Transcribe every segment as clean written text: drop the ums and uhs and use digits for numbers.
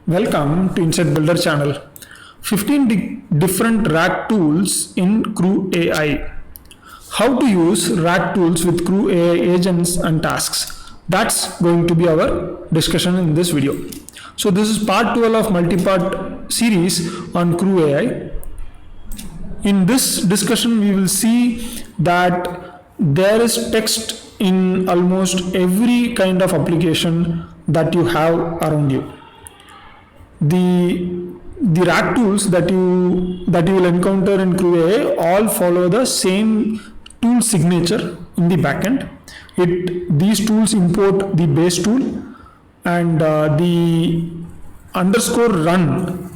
Welcome to Inside Builder channel. 15 different RAG tools in CrewAI. How to use RAG tools with CrewAI agents and tasks. That's going to be our discussion in this video. So this is part 12 of multi-part series on CrewAI. In this discussion, we will see that there is text in almost every kind of application that you have around you. The RAG tools that you will encounter in CrewAI all follow the same tool signature in the backend. These tools import the base tool, and the _run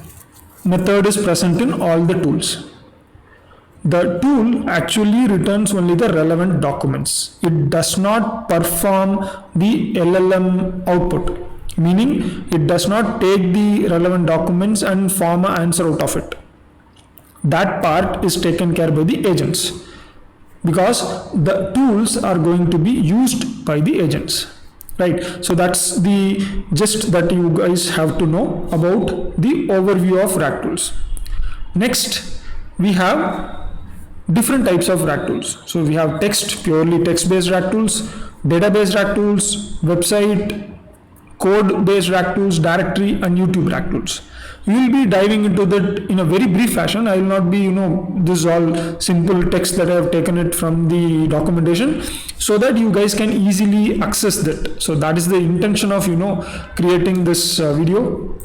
method is present in all the tools. The tool actually returns only the relevant documents. It does not perform the LLM output, meaning it does not take the relevant documents and form an answer out of it. That part is taken care by the agents, because the tools are going to be used by the agents, right? So that's the gist that you guys have to know about the overview of RAG tools. Next, we have different types of RAG tools. So we have purely text-based RAG tools, database RAG tools, website, code-based RAG tools, directory, and YouTube RAG tools. We will be diving into that in a very brief fashion. I will not be, this is all simple text that I have taken it from the documentation, so that you guys can easily access that. So that is the intention of, creating this video.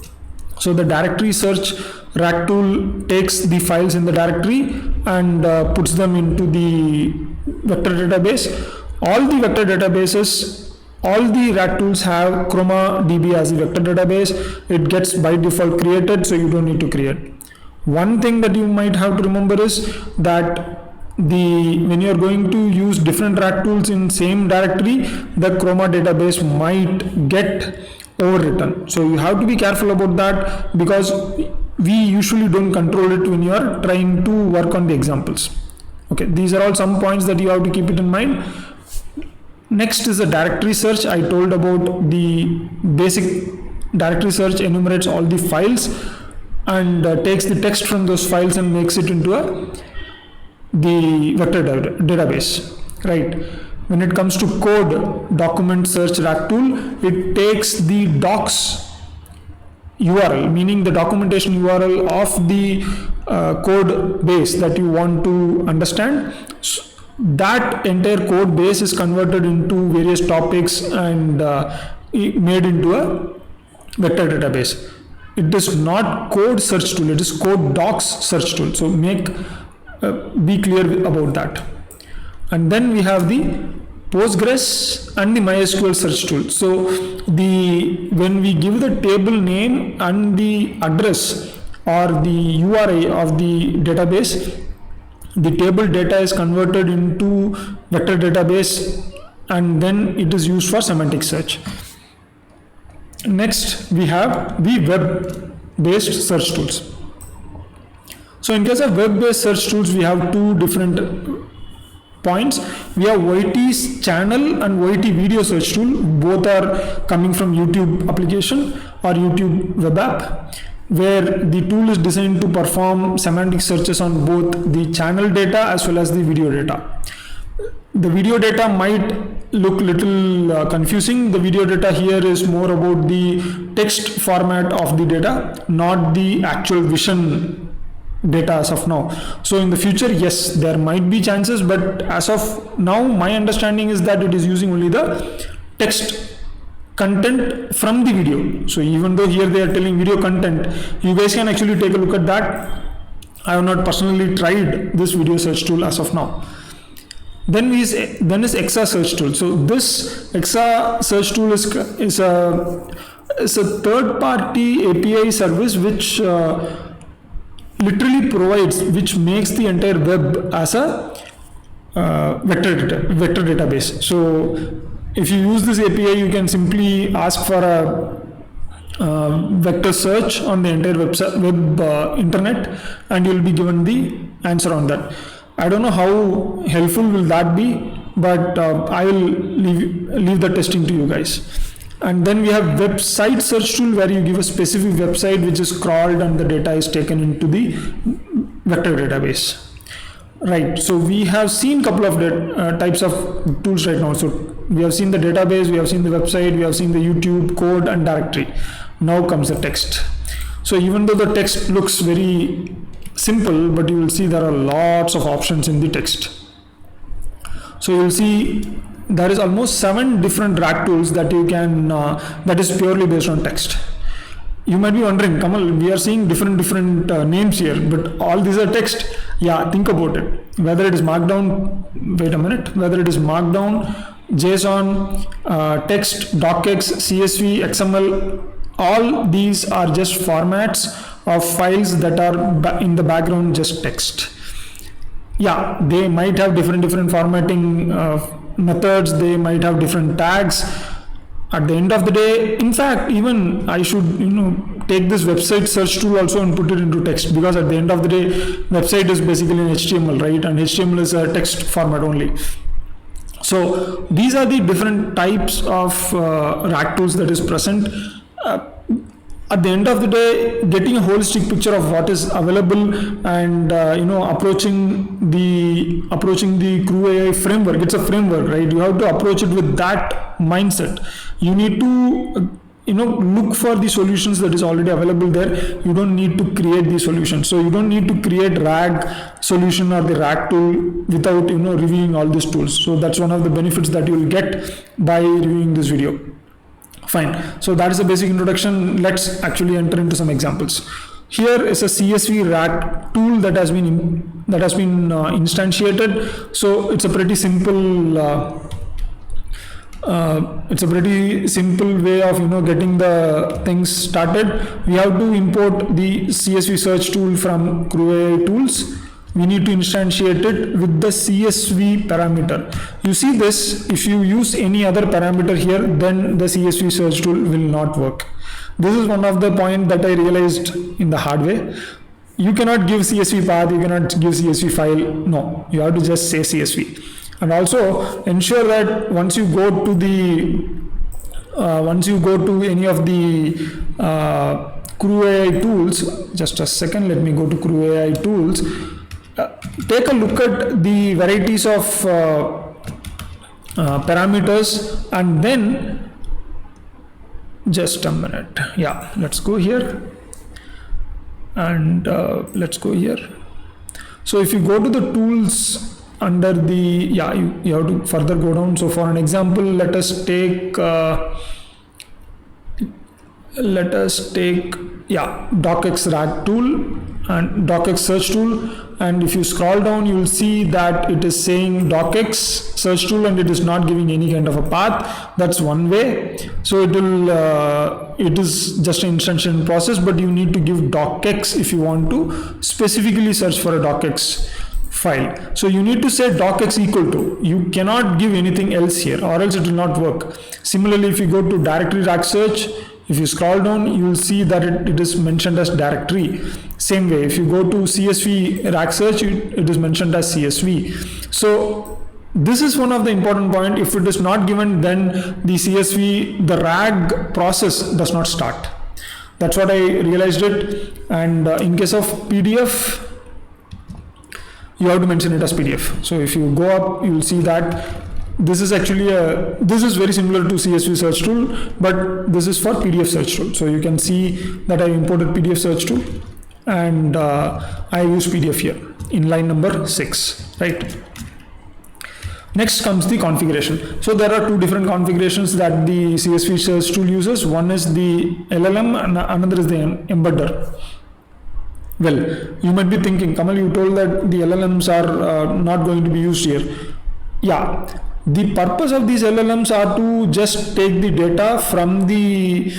So the directory search RAG tool takes the files in the directory and puts them into the vector database. All the vector databases, all the RAG tools have ChromaDB as the vector database. It gets by default created, so you don't need to create. One thing that you might have to remember is that when you are going to use different RAG tools in same directory, the Chroma database might get overwritten. So you have to be careful about that, because we usually don't control it when you are trying to work on the examples. Okay, these are all some points that you have to keep it in mind. Next is the directory search. I told about the basic directory search enumerates all the files and takes the text from those files and makes it into the vector database, right? When it comes to code document search RAG tool, it takes the docs URL, meaning the documentation URL of the code base that you want to understand. That entire code base is converted into various topics and made into a vector database. It is not code search tool, it is code docs search tool. So be clear about that. And then we have the Postgres and the MySQL search tool. So when we give the table name and the address or the URI of the database, the table data is converted into vector database, and then it is used for semantic search. Next, we have the web-based search tools. So in case of web-based search tools, we have two different points. We have YT's channel and YT video search tool. Both are coming from YouTube application or YouTube web app, where the tool is designed to perform semantic searches on both the channel data as well as the video data. The video data might look little confusing. The video data here is more about the text format of the data, not the actual vision data as of now. So in the future, yes, there might be chances, but as of now, my understanding is that it is using only the text content from the video. So even though here they are telling video content, you guys can actually take a look at that. I have not personally tried this video search tool as of now. Then is EXA search tool. So this EXA search tool is a third-party API service which literally which makes the entire web as a vector database. So if you use this API, you can simply ask for a vector search on the entire web internet, and you'll be given the answer on that. I don't know how helpful will that be, but I will leave the testing to you guys. And then we have website search tool, where you give a specific website which is crawled and the data is taken into the vector database. Right, so we have seen couple of types of tools right now. So we have seen the database, we have seen the website, we have seen the YouTube, code and directory. Now comes the text. So even though the text looks very simple, but you will see there are lots of options in the text. So you will see there is almost 7 different RAG tools that you can, that is purely based on text. You might be wondering, Kamal, we are seeing different names here, but all these are text. Yeah, think about it. Whether it is Markdown, wait a minute, whether it is Markdown, JSON, text, docx, CSV, XML, all these are just formats of files that are in the background just text. Yeah, they might have different formatting methods, they might have different tags. At the end of the day, in fact, even I should, take this website search tool also and put it into text, because at the end of the day, website is basically an HTML, right? And HTML is a text format only. So these are the different types of RAG tools that is present. At the end of the day, getting a holistic picture of what is available and approaching the CrewAI framework. It's a framework, right? You have to approach it with that mindset. You need to look for the solutions that is already available there. You don't need to create the solution. So you don't need to create RAG solution or the RAG tool without reviewing all these tools. So that's one of the benefits that you will get by reviewing this video. Fine. So that is a basic introduction. Let's actually enter into some examples. Here is a CSV RAG tool that has been instantiated. So it's a pretty simple way of getting the things started. We have to import the CSV search tool from CrewAI tools. We need to instantiate it with the CSV parameter. You see this, if you use any other parameter here, then the CSV search tool will not work. This is one of the points that I realized in the hard way. You cannot give CSV path, you cannot give CSV file. No, you have to just say CSV. And also ensure that once you go to any of the CrewAI tools, just a second, let me go to CrewAI tools. Take a look at the varieties of parameters, and then just a minute. Yeah, let's go here and let's go here. So if you go to the tools under the, you have to further go down. So for an example, let us take docx RAG tool and docx search tool, and if you scroll down, you will see that it is saying docx search tool and it is not giving any kind of a path. That's one way. So it is just an instantiation process, but you need to give docx if you want to specifically search for a docx file. So you need to say docx equal to, you cannot give anything else here or else it will not work. Similarly, if you go to directory RAG search, if you scroll down, you will see that it is mentioned as directory. Same way, if you go to CSV RAG search, it is mentioned as CSV. So this is one of the important point. If it is not given, then the CSV, the RAG process does not start. That's what I realized it. And in case of PDF, you have to mention it as PDF. So if you go up, you will see that this is actually this is very similar to CSV search tool, but this is for PDF search tool. So you can see that I imported PDF search tool, and I use PDF here in line number 6, right? Next comes the configuration. So there are two different configurations that the CSV search tool uses. One is the LLM and another is the embedder. Well, you might be thinking, Kamal, you told that the LLMs are not going to be used here. Yeah, the purpose of these LLMs are to just take the data from the,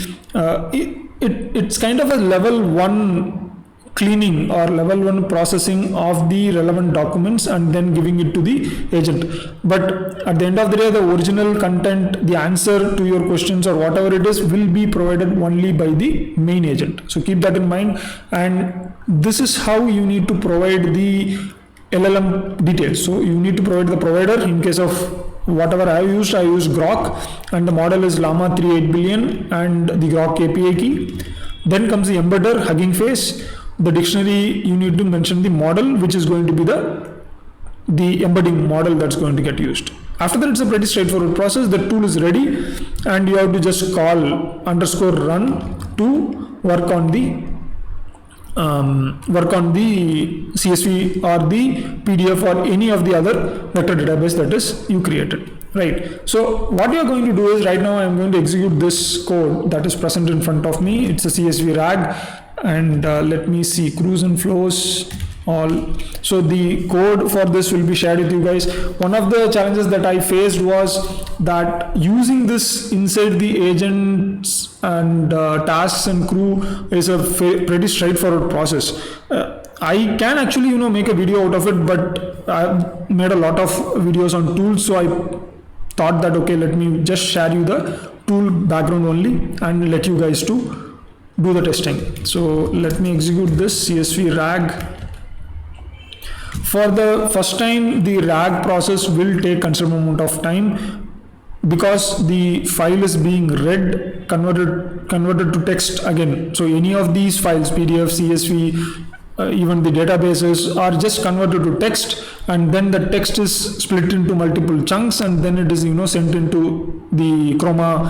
it's kind of a level 1 cleaning or level 1 processing of the relevant documents and then giving it to the agent. But at the end of the day, the original content, the answer to your questions or whatever it is, will be provided only by the main agent. So keep that in mind, and this is how you need to provide the LLM details. So you need to provide the provider in case of whatever I used Grok, and the model is Llama 3 8 billion and the Grok API key. Then comes the embedder, Hugging Face. The dictionary, you need to mention the model, which is going to be the embedding model that's going to get used. After that, it's a pretty straightforward process. The tool is ready, and you have to just call _run to work on the CSV or the PDF or any of the other vector database that is you created, right? So what you're going to do is, right now I'm going to execute this code that is present in front of me. It's a CSV rag, and let me see, cruise and flows all. So the code for this will be shared with you guys. One of the challenges that I faced was that using this inside the agents and tasks and crew is a pretty straightforward process. I can actually make a video out of it, but I've made a lot of videos on tools, so I thought that okay, let me just share you the tool background only and let you guys to do the testing. So let me execute this CSV rag. For the first time, the rag process will take considerable amount of time because the file is being read, converted to text again. So any of these files, PDF, CSV, even the databases are just converted to text, and then the text is split into multiple chunks, and then it is sent into the Chroma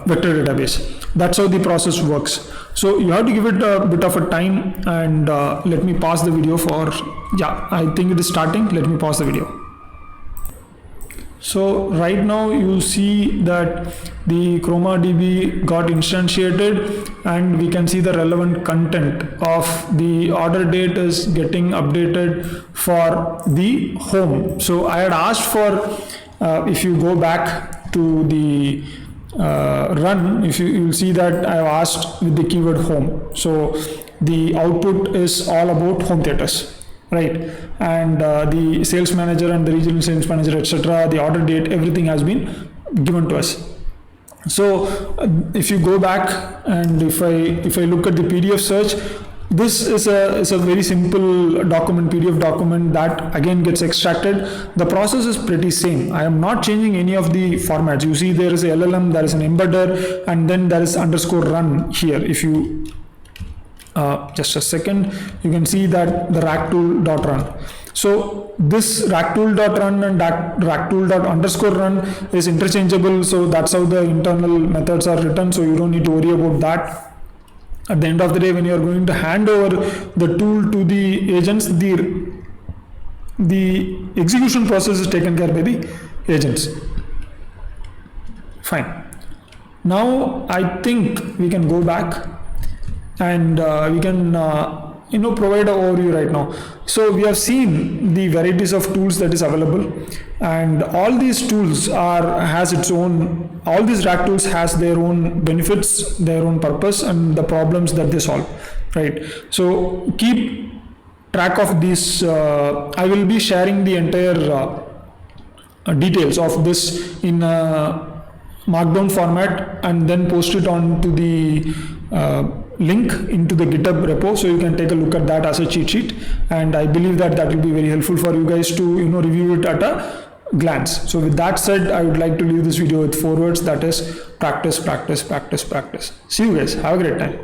vector database. That's how the process works. So you have to give it a bit of a time, and let me pause the video for, yeah, I think it is starting. Let me pause the video. So right now you see that the Chroma DB got instantiated, and we can see the relevant content of the order date is getting updated for the home. So I had asked for, if you go back to the run, if you'll see that I have asked with the keyword home. So the output is all about home theaters, right? And the sales manager and the regional sales manager, etc., the order date, everything has been given to us. So if you go back and if I look at the PDF search, this is a very simple document, PDF document that again gets extracted. The process is pretty same. I am not changing any of the formats. You see there is a LLM, there is an embedder, and then there is _run here. If you just a second, you can see that the ragtool.run. So this ragtool.run and ragtool._run is interchangeable. So that's how the internal methods are written. So you don't need to worry about that. At the end of the day, when you are going to hand over the tool to the agents, the execution process is taken care by the agents. Fine. Now I think we can go back and we can provide an overview right now. So we have seen the varieties of tools that is available, and all these tools has its own, all these rag tools has their own benefits, their own purpose, and the problems that they solve, right? So keep track of these. I will be sharing the entire details of this in markdown format and then post it on to the link into the GitHub repo, so you can take a look at that as a cheat sheet, and I believe that will be very helpful for you guys to review it at a glance. So with that said, I would like to leave this video with 4 words, that is practice, practice, practice, practice. See you guys, have a great time.